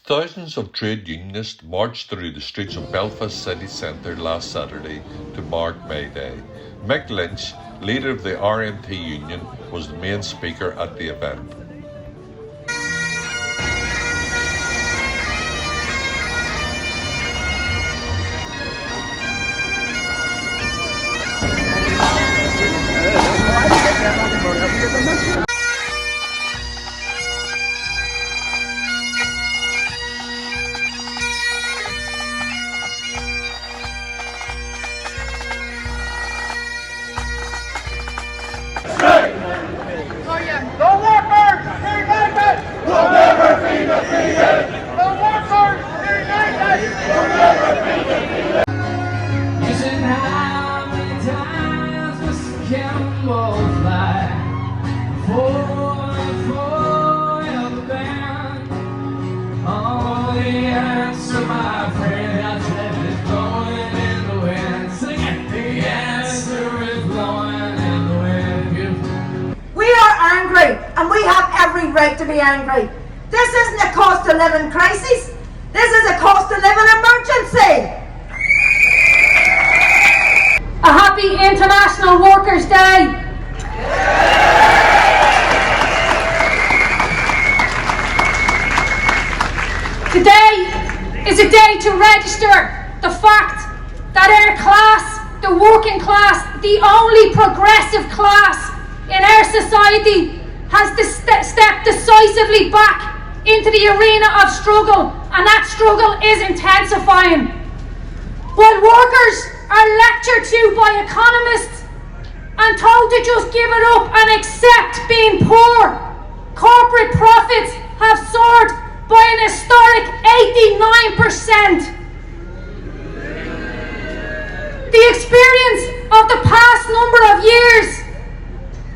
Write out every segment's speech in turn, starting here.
Thousands of trade unionists marched through the streets of Belfast city centre last Saturday to mark May Day. Mick Lynch, leader of the RMT union, was the main speaker at the event. The workers united will never be defeated. The workers united will never be defeated. You said how many times must Campbell fly for the band? Oh, the answer, my friend, that's it, is blowing in the wind. Sing it. The answer is blowing in the wind. Beautiful. We are angry, and we have every right to be angry. This isn't a cost of living crisis. This is a cost of living emergency. A happy International Workers' Day. Today is a day to register the fact that our class, the working class, the only progressive class in our society, has to step decisively back into the arena of struggle, and that struggle is intensifying. While workers are lectured to by economists and told to just give it up and accept being poor, corporate profits have soared by an historic 89%. The experience of the past number of years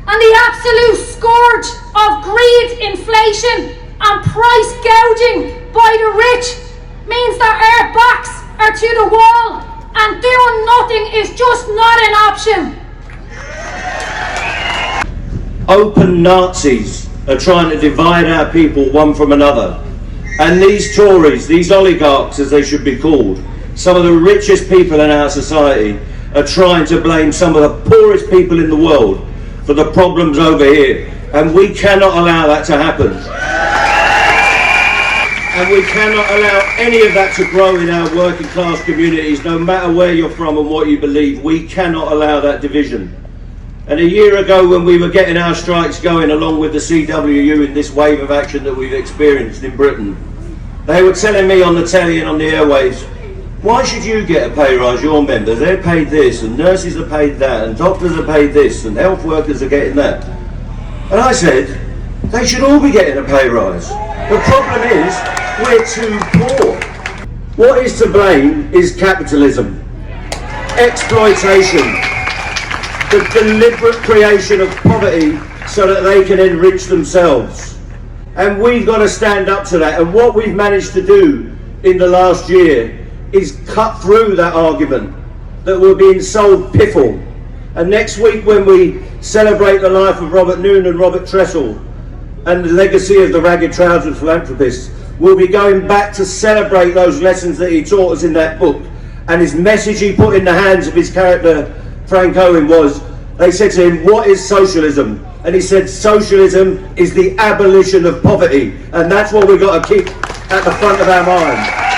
and the absolute scourge of greed, inflation and price gouging by the rich means that our backs are to the wall and doing nothing is just not an option. Open Nazis are trying to divide our people one from another. And these Tories, these oligarchs as they should be called, some of the richest people in our society, are trying to blame some of the poorest people in the world for the problems over here. And we cannot allow that to happen. And we cannot allow any of that to grow in our working class communities, no matter where you're from and what you believe. We cannot allow that division. And a year ago, when we were getting our strikes going along with the CWU in this wave of action that we've experienced in Britain, they were telling me on the telly and on the airwaves, why should you get a pay rise, your members? They're paid this, and nurses are paid that, and doctors are paid this, and health workers are getting that. And I said, they should all be getting a pay rise. The problem is, we're too poor. What is to blame is capitalism, exploitation, the deliberate creation of poverty so that they can enrich themselves. And we've got to stand up to that. And what we've managed to do in the last year is cut through that argument that we're being sold piffle. And next week, when we celebrate the life of Robert Noon and Robert Tressel and the legacy of the ragged trousered philanthropist, we'll be going back to celebrate those lessons that he taught us in that book. And his message he put in the hands of his character Frank Owen was, they said to him, what is socialism? And he said, socialism is the abolition of poverty. And that's what we've got to keep at the front of our mind.